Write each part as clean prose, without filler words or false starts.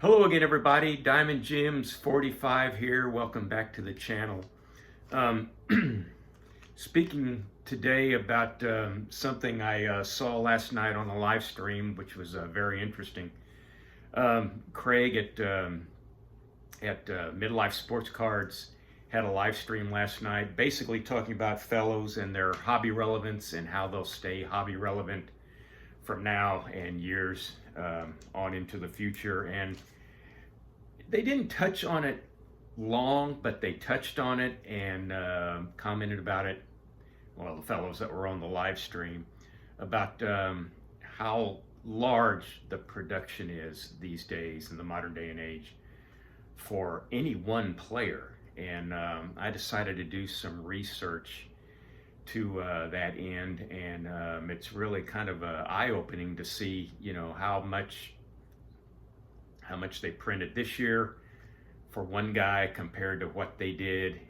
Hello again, everybody. Diamond Jims 45 here. Welcome back to the channel. Um, Speaking today about something I saw last night on a live stream, which was very interesting. Craig at Midlife Sports Cards had a live stream last night, basically talking about fellows and their hobby relevance and how they'll stay hobby relevant from now and years on into the future. And they didn't touch on it long, but they touched on it and commented about it. Well, the fellows that were on the live stream about how large the production is these days in the modern day and age for any one player. And I decided to do some research to that end, and it's really kind of eye-opening to see, how much they printed this year for one guy compared to what they did,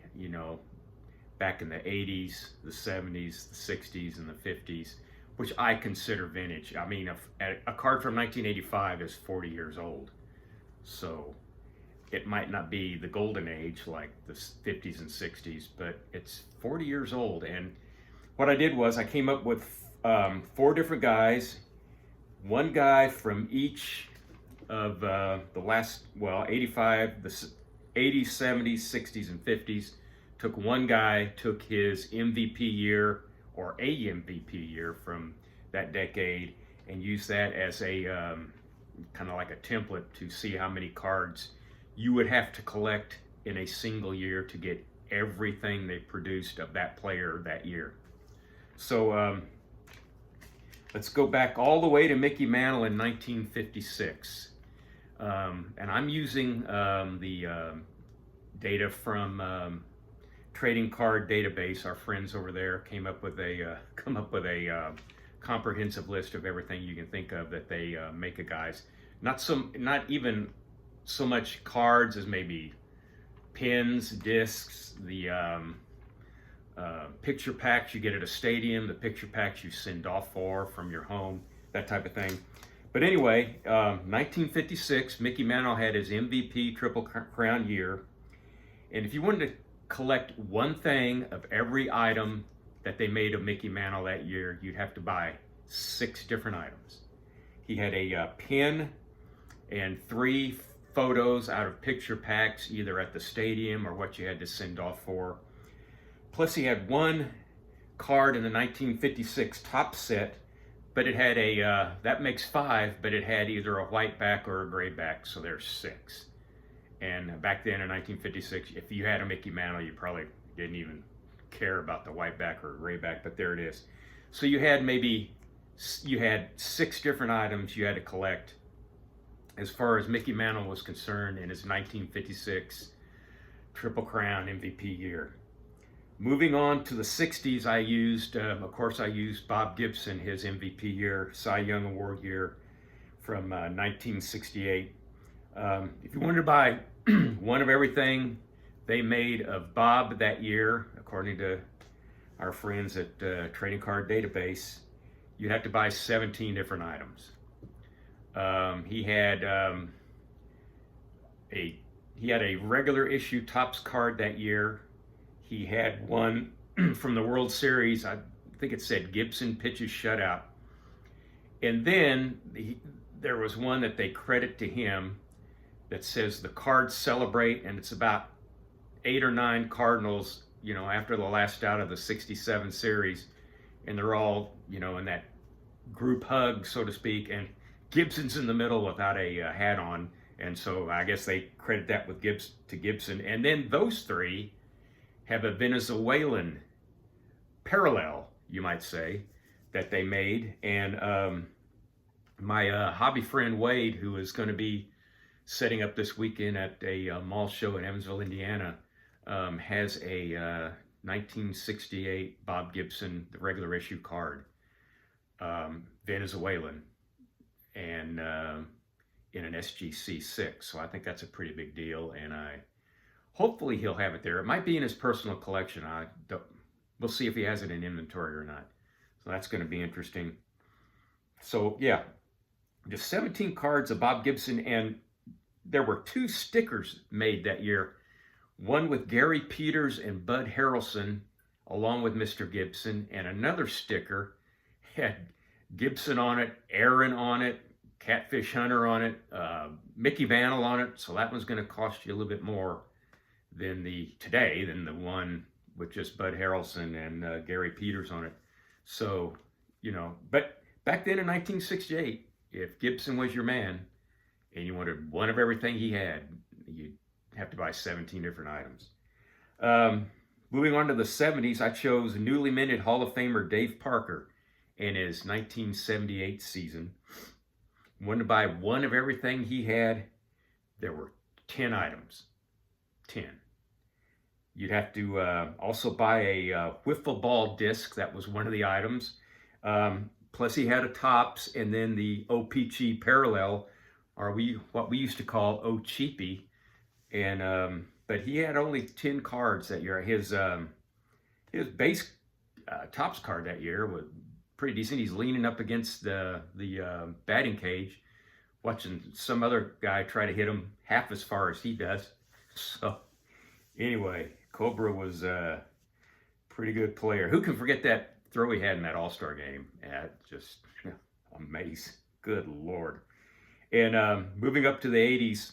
back in the 80s, the 70s, the 60s, and the 50s, which I consider vintage. I mean, a card from 1985 is 40 years old. So it might not be the golden age like the 50s and 60s, but it's 40 years old. And what I did was I came up with 4 different guys, one guy from each of the last, 85, the 80s, 70s, 60s, and 50s. Took one guy, took his MVP year or a MVP year from that decade, and used that as a kind of like a template to see how many cards you would have to collect in a single year to get everything they produced of that player that year. So let's go back all the way to Mickey Mantle in 1956. And I'm using the data from Trading Card Database. Our friends over there came up with a comprehensive list of everything you can think of that they make of guys. Not even so much cards as maybe pins, discs, the picture packs you get at a stadium, the picture packs you send off from your home, that type of thing. But anyway, 1956, Mickey Mantle had his MVP Triple Crown year. And if you wanted to collect one thing of every item that they made of Mickey Mantle that year, you'd have to buy 6 different items. He had a pin and 3 photos out of picture packs, either at the stadium or what you had to send off for. Plus he had 1 card in the 1956 top set, but it had that makes 5, but it had either a white back or a gray back, so there's 6. And back then in 1956, if you had a Mickey Mantle, you probably didn't even care about the white back or gray back, but there it is. So you had 6 different items you had to collect as far as Mickey Mantle was concerned in his 1956 Triple Crown MVP year. Moving on to the 60s, I used Bob Gibson, his MVP year, Cy Young Award year from 1968. If you wanted to buy one of everything they made of Bob that year, according to our friends at Trading Card Database, you'd have to buy 17 different items. He had a regular issue Topps card that year. He had one from the World Series. I think it said Gibson pitches shutout. And then there was one that they credit to him that says the Cards Celebrate, and it's about 8 or 9 Cardinals, after the last out of the 67 series. And they're all, in that group hug, so to speak. And Gibson's in the middle without a hat on. And so I guess they credit that with Gibson. And then those 3 have a Venezuelan parallel, you might say, that they made. And my hobby friend Wade, who is going to be setting up this weekend at a mall show in Evansville, Indiana, has a 1968 Bob Gibson, the regular issue card, Venezuelan, and in an SGC 6. So I think that's a pretty big deal, and hopefully he'll have it there. It might be in his personal collection. We'll see if he has it in inventory or not. So that's going to be interesting. So yeah, just 17 cards of Bob Gibson, and there were 2 stickers made that year, one with Gary Peters and Bud Harrelson, along with Mr. Gibson, and another sticker had Gibson on it, Aaron on it, Catfish Hunter on it, Mickey Mantle on it. So that one's going to cost you a little bit more than the one with just Bud Harrelson and Gary Peters on it. So, you know, but back then in 1968, if Gibson was your man and you wanted one of everything he had, you'd have to buy 17 different items. Moving on to the 70s, I chose newly minted Hall of Famer Dave Parker in his 1978 season. Wanted to buy one of everything he had. There were 10 items. 10. You'd have to also buy a wiffle ball disc. That was one of the items. Plus he had a Topps, and then the O-Pee-Chee Parallel, or what we used to call O-Cheapie. And but he had only 10 cards that year. His base Topps card that year was pretty decent. He's leaning up against the batting cage, watching some other guy try to hit him half as far as he does. So anyway, Cobra was a pretty good player. Who can forget that throw he had in that All-Star game? Yeah, just amazing. Good Lord. And moving up to the 80s,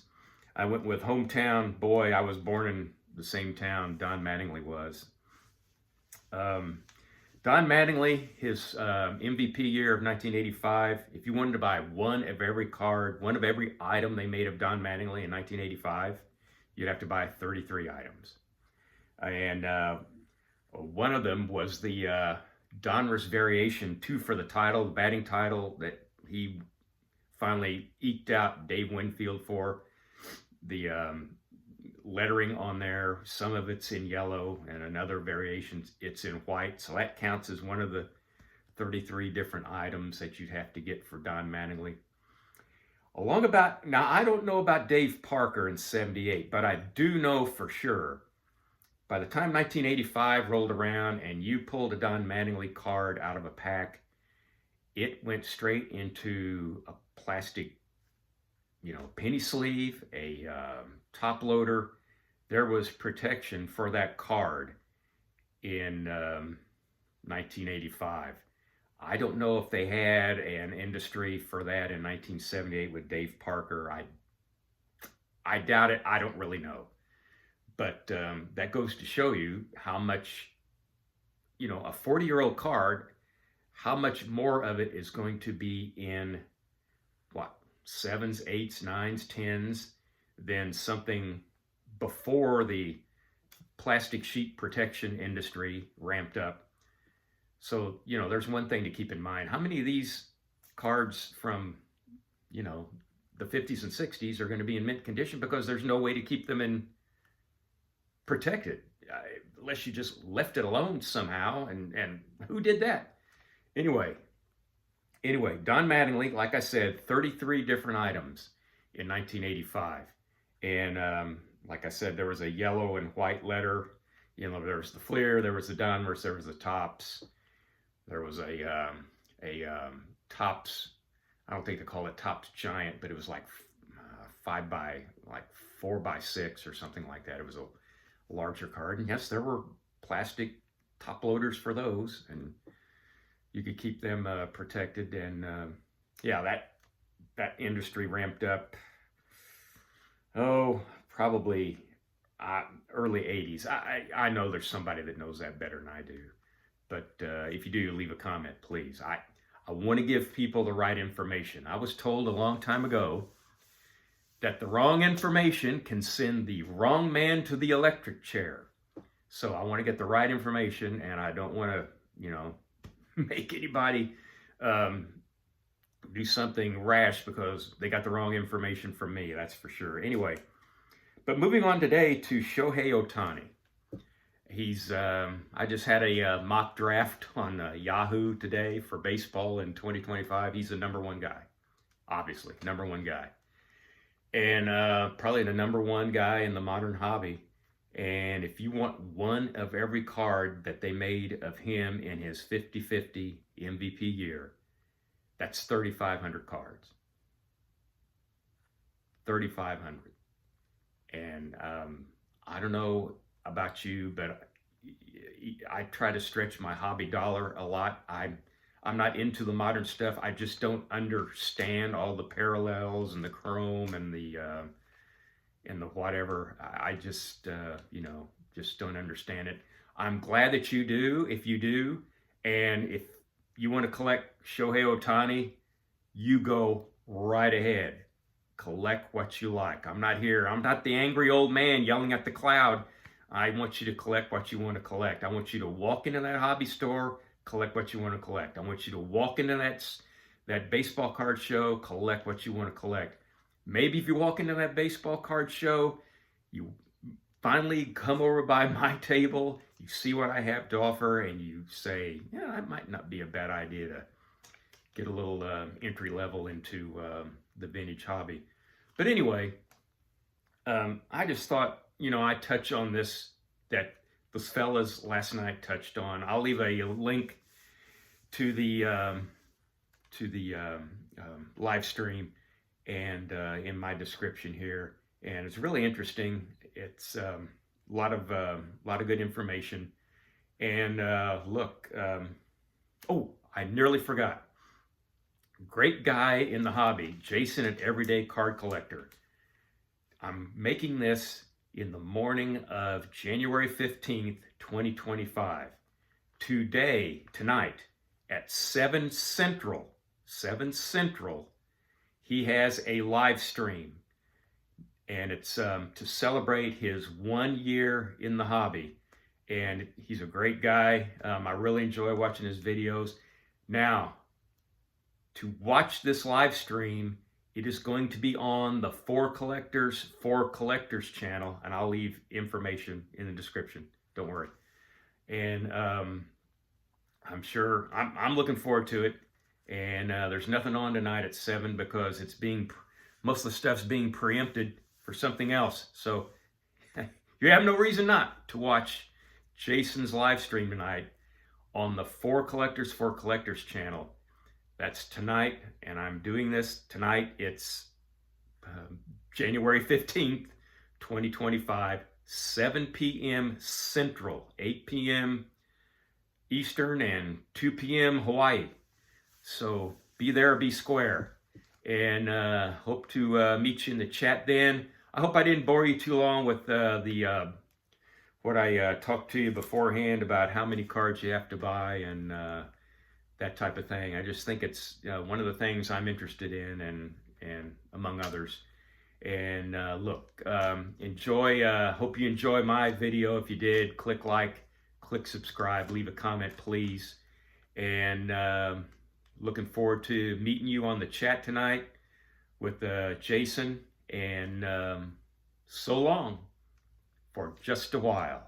I went with hometown boy. I was born in the same town Don Mattingly was. Don Mattingly, his MVP year of 1985, if you wanted to buy one of every card, one of every item they made of Don Mattingly in 1985, you'd have to buy 33 items. And one of them was the Donruss Variation 2 for the title, the batting title that he finally eked out Dave Winfield for. The lettering on there, some of it's in yellow, and another variation, it's in white. So that counts as one of the 33 different items that you'd have to get for Don Mattingly. Now I don't know about Dave Parker in 78, but I do know for sure, by the time 1985 rolled around and you pulled a Don Mattingly card out of a pack, it went straight into a plastic, penny sleeve, a top loader. There was protection for that card in 1985. I don't know if they had an industry for that in 1978 with Dave Parker. I doubt it. I don't really know. But that goes to show you how much, a 40-year-old card, how much more of it is going to be in, 7s, 8s, 9s, 10s, than something before the plastic sheet protection industry ramped up. So, there's one thing to keep in mind. How many of these cards from, the 50s and 60s are going to be in mint condition because there's no way to keep them in protected, unless you just left it alone somehow, and who did that? Anyway, Don Mattingly, like I said, 33 different items in 1985. And like I said, there was a yellow and white letter. There was the Fleer, there was the Donruss, there was the Topps. There was a Topps, I don't think they call it Topps Giant, but it was like 4x6 or something like that. It was a larger card. And yes, there were plastic top loaders for those, and you could keep them protected. And that industry ramped up, probably early 80s. I know there's somebody that knows that better than I do. But if you do, leave a comment, please. I want to give people the right information. I was told a long time ago that the wrong information can send the wrong man to the electric chair. So I want to get the right information, and I don't want to, make anybody do something rash because they got the wrong information from me, that's for sure. Anyway, but moving on today to Shohei Ohtani. He's, I just had a mock draft on Yahoo today for baseball in 2025. He's the number one guy, obviously, number one guy. And probably the number one guy in the modern hobby. And if you want one of every card that they made of him in his 50-50 MVP year, that's 3,500 cards. $3,500. And I don't know about you, but I try to stretch my hobby dollar a lot. I'm not into the modern stuff. I just don't understand all the parallels and the chrome and the whatever. I just just don't understand it. I'm glad that you do, if you do. And if you want to collect Shohei Ohtani, you go right ahead. Collect what you like. I'm not the angry old man yelling at the cloud. I want you to collect what you want to collect. I want you to walk into that hobby store, collect what you want to collect. I want you to walk into that baseball card show, collect what you want to collect. Maybe if you walk into that baseball card show, you finally come over by my table, you see what I have to offer, and you say, yeah, that might not be a bad idea to get a little entry level into the vintage hobby. But anyway, I just thought, I'd touch on this, that those fellas last night touched on. I'll leave a link to the live stream and in my description here. And it's really interesting. It's a lot of good information. And look, oh, I nearly forgot. Great guy in the hobby, Jason at Everyday Card Collector. I'm making this in the morning of January 15th, 2025. Tonight, at 7 Central, he has a live stream. And it's to celebrate his 1 year in the hobby. And he's a great guy. I really enjoy watching his videos. Now, to watch this live stream, it is going to be on the For Collectors channel, and I'll leave information in the description. Don't worry. And I'm sure I'm looking forward to it. And there's nothing on tonight at 7 because most of the stuff's being preempted for something else. So you have no reason not to watch Jason's live stream tonight on the For Collectors channel. That's tonight, and I'm doing this tonight. It's January 15th, 2025, 7 p.m. Central, 8 p.m. Eastern, and 2 p.m. Hawaii. So be there, be square. And hope to meet you in the chat then. I hope I didn't bore you too long with what I talked to you beforehand about how many cards you have to buy and that type of thing. I just think it's one of the things I'm interested in, and among others. And look, enjoy. Hope you enjoy my video. If you did, click like, click subscribe, leave a comment, please. And looking forward to meeting you on the chat tonight with Jason. And so long for just a while.